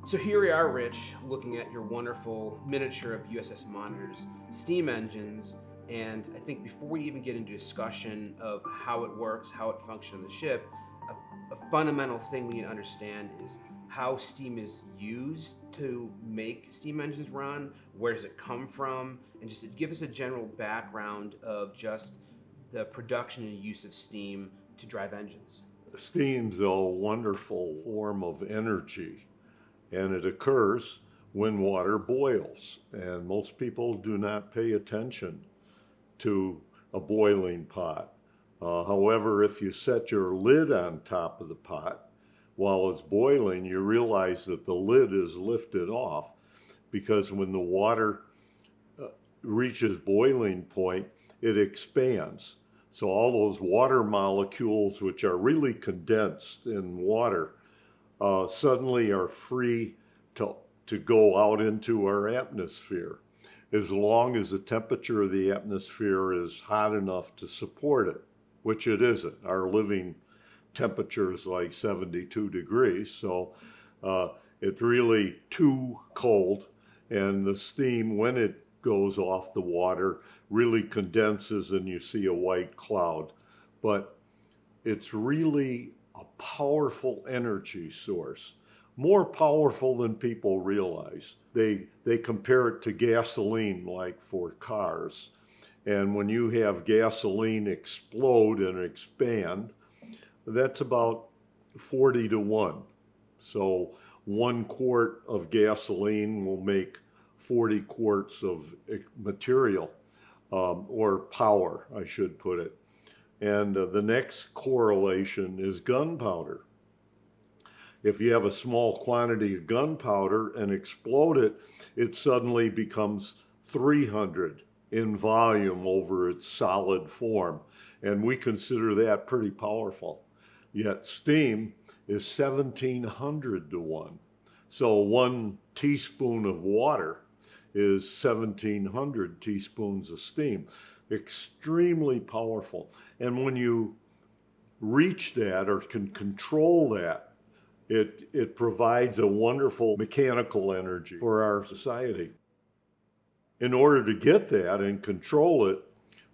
So here we are, Rich, looking at your wonderful miniature of USS Monitor's steam engines. And I think before we even get into discussion of how it works, how it functions on the ship, a fundamental thing we need to understand is how steam is used to make steam engines run, where does it come from, and just to give us a general background of just the production and use of steam to drive engines. Steam's a wonderful form of energy, and it occurs when water boils. And most people do not pay attention to a boiling pot. However, if you set your lid on top of the pot while it's boiling, you realize that the lid is lifted off, because when the water reaches boiling point, it expands. So all those water molecules, which are really condensed in water, suddenly are free to go out into our atmosphere, as long as the temperature of the atmosphere is hot enough to support it, which it isn't. Our living temperature is like 72 degrees, so it's really too cold, and the steam, when it goes off the water, really condenses and you see a white cloud. But it's really a powerful energy source, more powerful than people realize. They compare it to gasoline, like for cars. And when you have gasoline explode and expand, that's about 40 to 1. So 1 quart of gasoline will make 40 quarts of material, or power, I should put it. And the next correlation is gunpowder. If you have a small quantity of gunpowder and explode it, it suddenly becomes 300 in volume over its solid form. And we consider that pretty powerful. Yet steam is 1700 to 1. So 1 teaspoon of water is 1700 teaspoons of steam. Extremely powerful. And when you reach that or can control that, it provides a wonderful mechanical energy for our society. In order to get that and control it,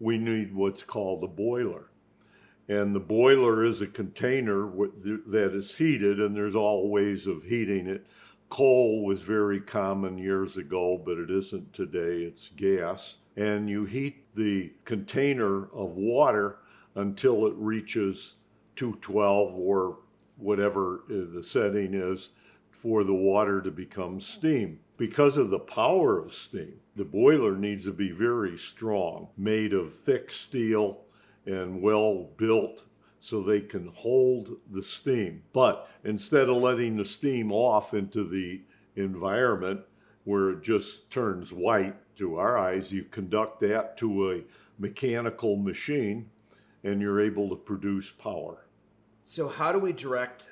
we need what's called a boiler. And the boiler is a container that is heated, and there's all ways of heating it. Coal was very common years ago, but it isn't today. It's gas. And you heat the container of water until it reaches 212 or whatever the setting is for the water to become steam. Because of the power of steam, the boiler needs to be very strong, made of thick steel and well built, so they can hold the steam. But instead of letting the steam off into the environment where it just turns white to our eyes, you conduct that to a mechanical machine and you're able to produce power. So how do we direct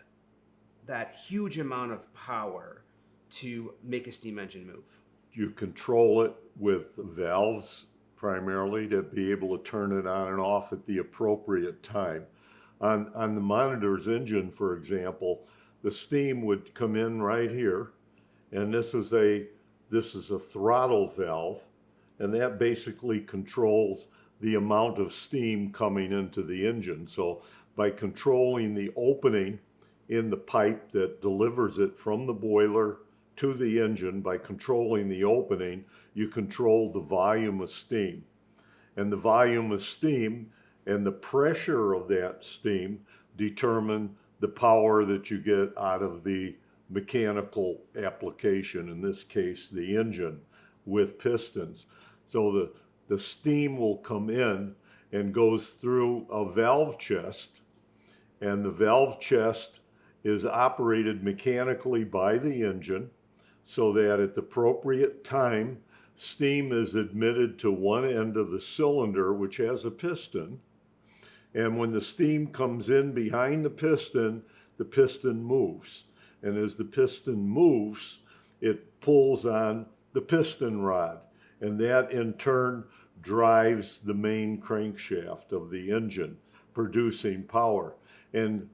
that huge amount of power to make a steam engine move? You control it with valves primarily to be able to turn it on and off at the appropriate time. On the Monitor's engine, for example, the steam would come in right here, and this is a throttle valve, and that basically controls the amount of steam coming into the engine. So by controlling the opening in the pipe that delivers it from the boiler to the engine, by controlling the opening, you control the volume of steam. And the volume of steam and the pressure of that steam determine the power that you get out of the mechanical application, in this case, the engine with pistons. So the steam will come in and goes through a valve chest, and the valve chest is operated mechanically by the engine so that at the appropriate time, steam is admitted to one end of the cylinder, which has a piston. And when the steam comes in behind the piston moves. And as the piston moves, it pulls on the piston rod. And that in turn drives the main crankshaft of the engine, producing power. And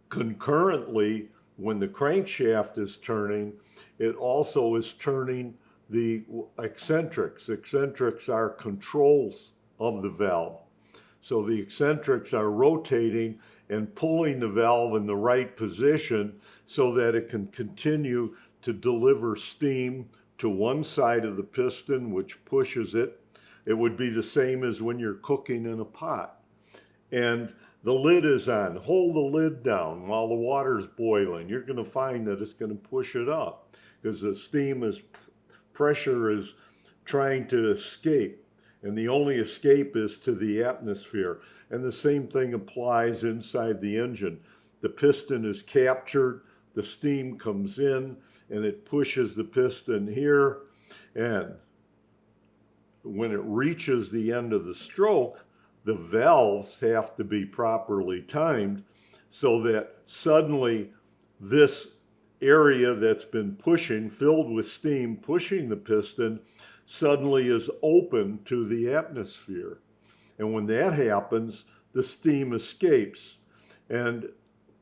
concurrently, when the crankshaft is turning, it also is turning the eccentrics. Eccentrics are controls of the valve. So the eccentrics are rotating and pulling the valve in the right position so that it can continue to deliver steam to one side of the piston, which pushes it. It would be the same as when you're cooking in a pot. And the lid is on. Hold the lid down while the water's boiling. You're going to find that it's going to push it up because the pressure is trying to escape. And the only escape is to the atmosphere. And the same thing applies inside the engine. The piston is captured, the steam comes in, and it pushes the piston here. And when it reaches the end of the stroke, the valves have to be properly timed so that suddenly this area that's been pushing, filled with steam, pushing the piston, suddenly is open to the atmosphere. And when that happens, the steam escapes. And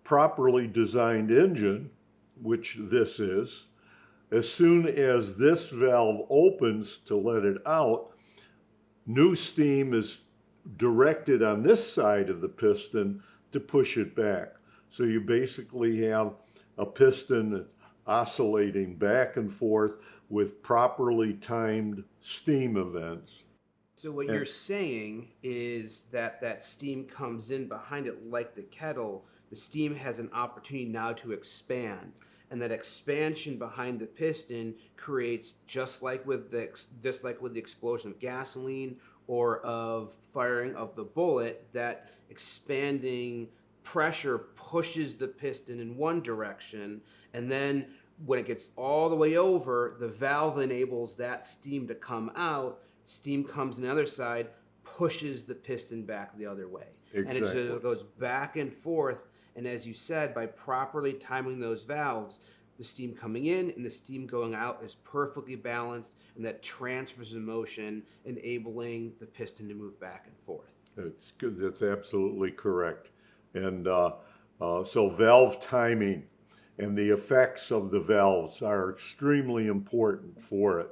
properly designed engine, which this is, as soon as this valve opens to let it out, new steam is directed on this side of the piston to push it back. So you basically have a piston oscillating back and forth with properly timed steam events. So what you're saying is that that steam comes in behind it like the kettle. The steam has an opportunity now to expand, and that expansion behind the piston creates, just like with the explosion of gasoline or of firing of the bullet, that expanding pressure pushes the piston in one direction, and then when it gets all the way over, the valve enables that steam to come out. Steam comes on the other side, pushes the piston back the other way. Exactly. And it just goes back and forth. And as you said, by properly timing those valves, the steam coming in and the steam going out is perfectly balanced, and that transfers of motion, enabling the piston to move back and forth. It's good. That's absolutely correct. And so valve timing and the effects of the valves are extremely important for it.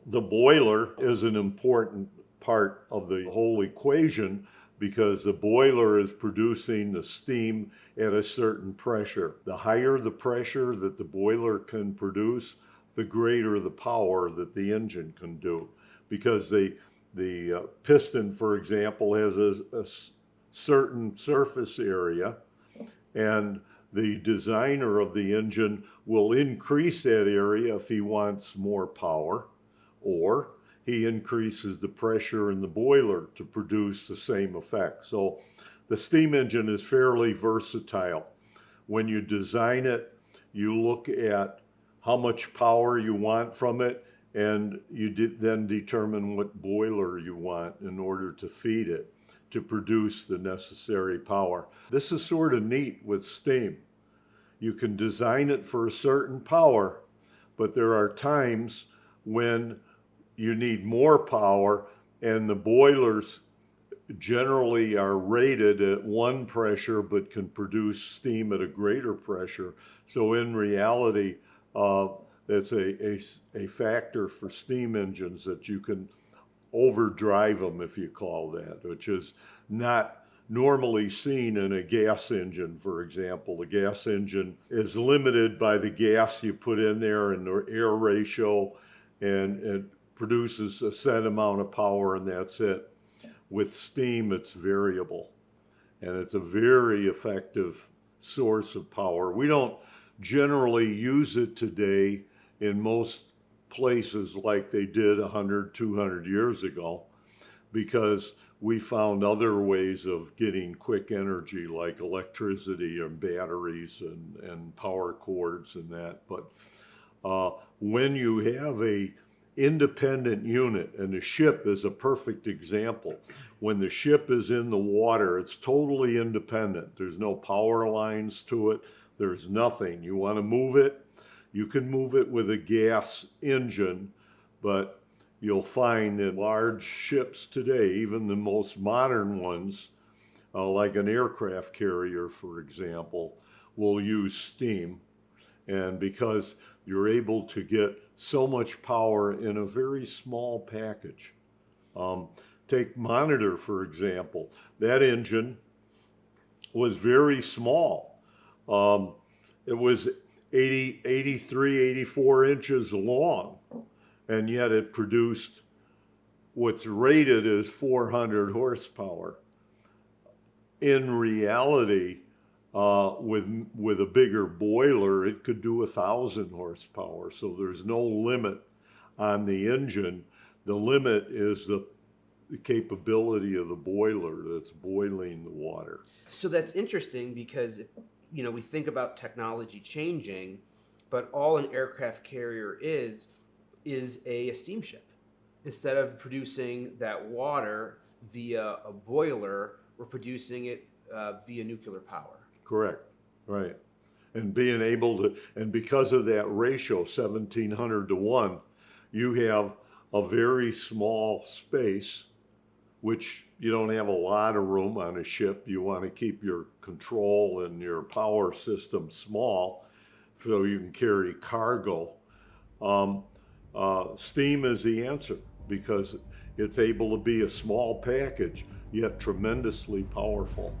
The boiler is an important part of the whole equation because the boiler is producing the steam at a certain pressure. The higher the pressure that the boiler can produce, the greater the power that the engine can do. Because the piston, for example, has a certain surface area, and the designer of the engine will increase that area if he wants more power, or he increases the pressure in the boiler to produce the same effect. So the steam engine is fairly versatile. When you design it, you look at how much power you want from it, and you then determine what boiler you want in order to feed it to produce the necessary power. This is sort of neat with steam. You can design it for a certain power, but there are times when you need more power, and the boilers generally are rated at one pressure but can produce steam at a greater pressure. So in reality, that's a factor for steam engines that you can overdrive them, if you call that, which is not normally seen in a gas engine, for example. The gas engine is limited by the gas you put in there and the air ratio, and it produces a set amount of power, and that's it. With steam, it's variable, and it's a very effective source of power. We don't generally use it today in most places like they did 100, 200 years ago, because we found other ways of getting quick energy, like electricity and batteries and power cords and that. But when you have a independent unit, and the ship is a perfect example. When the ship is in the water, it's totally independent. There's no power lines to it. There's nothing. You want to move it, you can move it with a gas engine, but you'll find that large ships today, even the most modern ones, like an aircraft carrier, for example, will use steam. And because you're able to get so much power in a very small package. Take Monitor, for example. That engine was very small. It was 83, 84 inches long, and yet it produced what's rated as 400 horsepower. In reality, with a bigger boiler, it could do 1,000 horsepower. So there's no limit on the engine. The limit is the capability of the boiler that's boiling the water. So that's interesting because if we think about technology changing, but all an aircraft carrier is a steamship. Instead of producing that water via a boiler, we're producing it via nuclear power. Correct, right. And being able to, and because of that ratio, 1,700 to 1, you have a very small space, which you don't have a lot of room on a ship. You want to keep your control and your power system small so you can carry cargo. Steam is the answer because it's able to be a small package, yet tremendously powerful.